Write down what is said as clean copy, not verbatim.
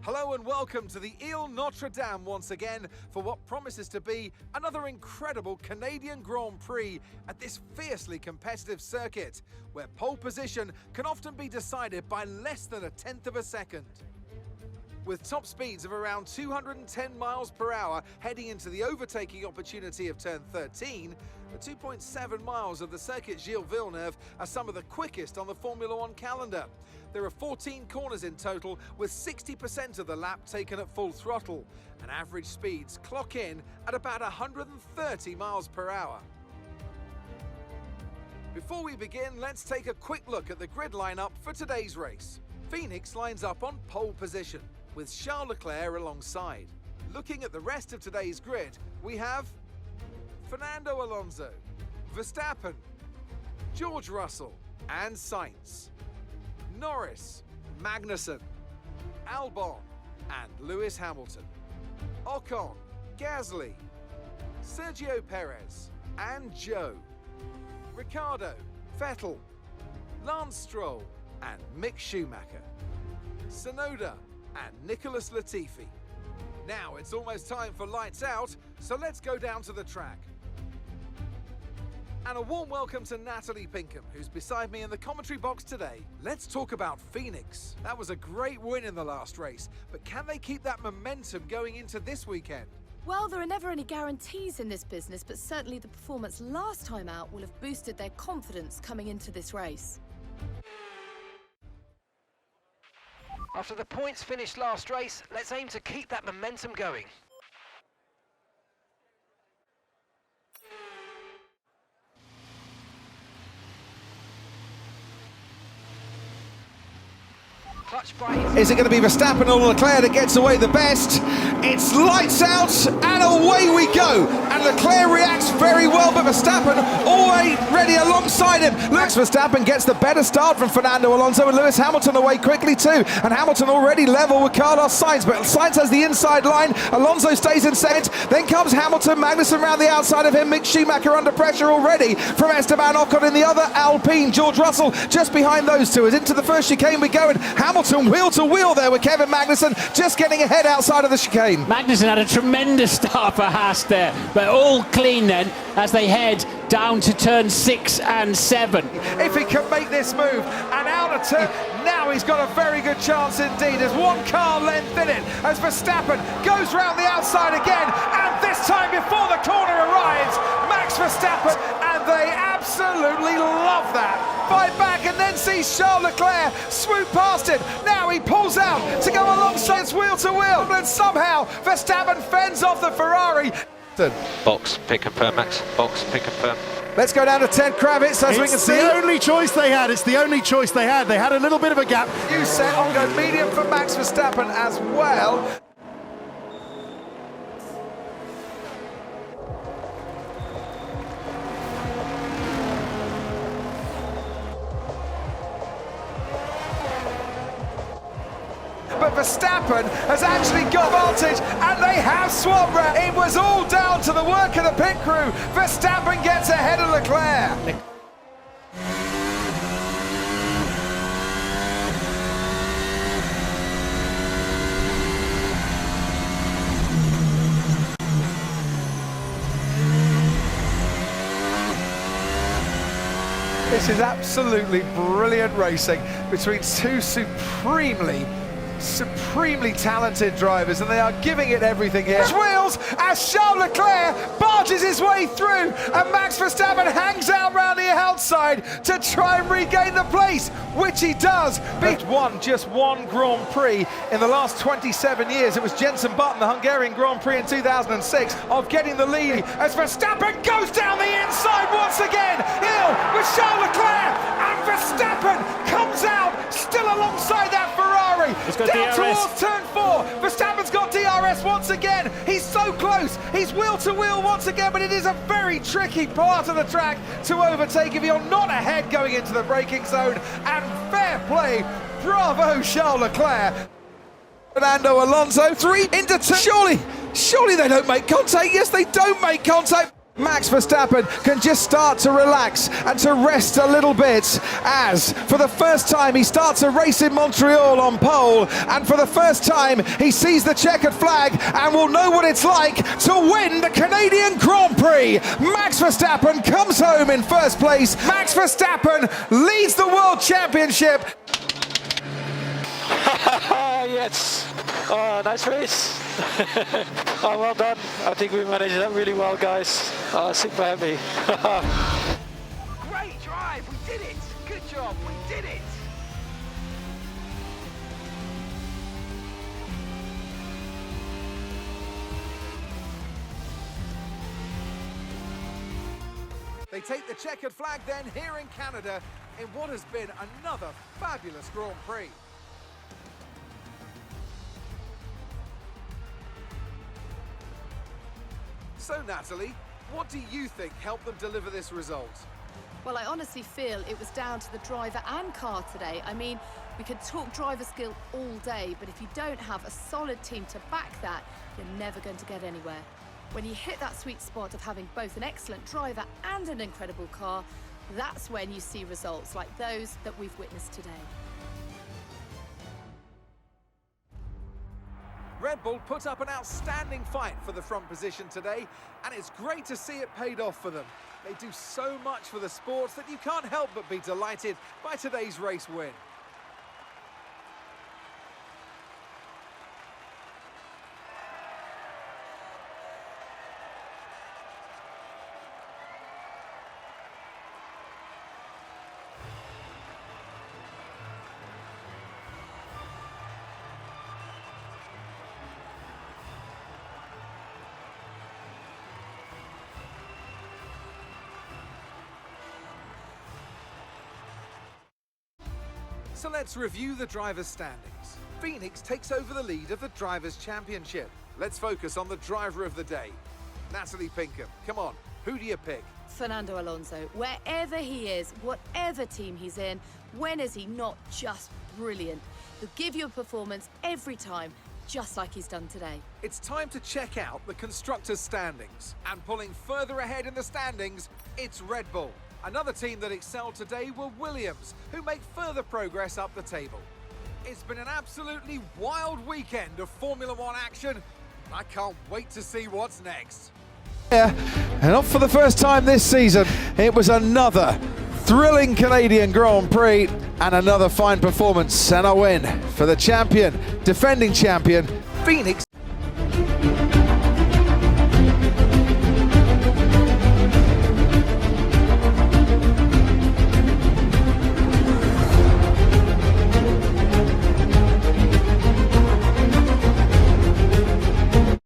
Hello and welcome to the Ile Notre Dame once again for what promises to be another incredible Canadian Grand Prix at this fiercely competitive circuit, where pole position can often be decided by less than a tenth of a second. With top speeds of around 210 miles per hour heading into the overtaking opportunity of turn 13, the 2.7 miles of the Circuit Gilles Villeneuve are some of the quickest on the Formula One calendar. There are 14 corners in total, with 60% of the lap taken at full throttle, and average speeds clock in at about 130 miles per hour. Before we begin, let's take a quick look at the grid lineup for today's race. Phoenix lines up on pole position, with Charles Leclerc alongside. Looking at the rest of today's grid, we have Fernando Alonso, Verstappen, George Russell and Sainz, Norris, Magnussen, Albon and Lewis Hamilton, Ocon, Gasly, Sergio Perez and Joe, Ricciardo, Vettel, Lance Stroll and Mick Schumacher, Tsunoda and Nicholas Latifi. Now it's almost time for lights out, so let's go down to the track. And a warm welcome to Natalie Pinkham, who's beside me in the commentary box today. Let's talk about Phoenix. That was a great win in the last race, but can they keep that momentum going into this weekend? Well, there are never any guarantees in this business, but certainly the performance last time out will have boosted their confidence coming into this race. After the points finished last race, let's aim to keep that momentum going. Is it going to be Verstappen or Leclerc that gets away the best? It's lights out and away we go. And Leclerc reacts very well, but Verstappen already alongside him. Max Verstappen gets the better start from Fernando Alonso, and Lewis Hamilton away quickly too. And Hamilton already level with Carlos Sainz, but Sainz has the inside line. Alonso stays in second. Then comes Hamilton, Magnussen round the outside of him. Mick Schumacher under pressure already from Esteban Ocon in the other Alpine. George Russell just behind those two. As into the first chicane we go, and Hamilton wheel to wheel there with Kevin Magnussen just getting ahead outside of the chicane. Magnussen had a tremendous start for Haas there, but all clean then as they head down to turn 6 and 7. If he can make this move and out of turn, now he's got a very good chance indeed. There's one car length in it as Verstappen goes round the outside again, and this time before the corner arrives, Max Verstappen, and they absolutely love that. Fight back and then sees Charles Leclerc swoop past him. Now he pulls out to go alongside wheel to wheel, and somehow Verstappen fends off the Ferrari. Box, pick confirm, Max. Box, pick confirm. Let's go down to Ted Kravitz, as we can see. It's the only choice they had. It's the only choice they had. They had a little bit of a gap. You set on go medium for Max Verstappen as well. But Verstappen has actually got advantage, and they have swapped round. It was all down to the work of the pit crew. Verstappen gets ahead of Leclerc. This is absolutely brilliant racing between two supremely talented drivers, and they are giving it everything here. Wheels as Charles Leclerc barges his way through, and Max Verstappen hangs out round the outside to try and regain the place, which he does. Won just one Grand Prix in the last 27 years. It was Jenson Button, the Hungarian Grand Prix in 2006, of getting the lead as Verstappen goes down the inside once again. With Charles Leclerc, and Verstappen comes out still alongside that Ferrari. Down towards turn 4. Verstappen's got DRS once again. He's so close. He's wheel to wheel once again, but it is a very tricky part of the track to overtake if you're not ahead going into the braking zone. And fair play. Bravo, Charles Leclerc. Fernando Alonso, 3 into 2. Surely they don't make contact. Yes, they don't make contact. Max Verstappen can just start to relax and to rest a little bit, as for the first time he starts a race in Montreal on pole, and for the first time he sees the checkered flag and will know what it's like to win the Canadian Grand Prix. Max Verstappen comes home in first place. Max Verstappen leads the World Championship. Yes. Oh, nice race. Oh, well done. I think we managed that really well, guys. Super happy. Great drive, we did it. Good job, we did it. They take the checkered flag then here in Canada in what has been another fabulous Grand Prix. So Natalie, what do you think helped them deliver this result? Well, I honestly feel it was down to the driver and car today. I mean, we could talk driver skill all day, but if you don't have a solid team to back that, you're never going to get anywhere. When you hit that sweet spot of having both an excellent driver and an incredible car, that's when you see results like those that we've witnessed today. Red Bull put up an outstanding fight for the front position today, and it's great to see it paid off for them. They do so much for the sport that you can't help but be delighted by today's race win. So let's review the drivers' standings. Phoenix takes over the lead of the Drivers' Championship. Let's focus on the driver of the day. Natalie Pinkham, come on, who do you pick? Fernando Alonso, wherever he is, whatever team he's in, when is he not just brilliant? He'll give you a performance every time, just like he's done today. It's time to check out the constructors' standings. And pulling further ahead in the standings, it's Red Bull. Another team that excelled today were Williams, who make further progress up the table. It's been an absolutely wild weekend of Formula One action. I can't wait to see what's next. Yeah, and off for the first time this season, it was another thrilling Canadian Grand Prix and another fine performance and a win for the champion, defending champion, Phoenix.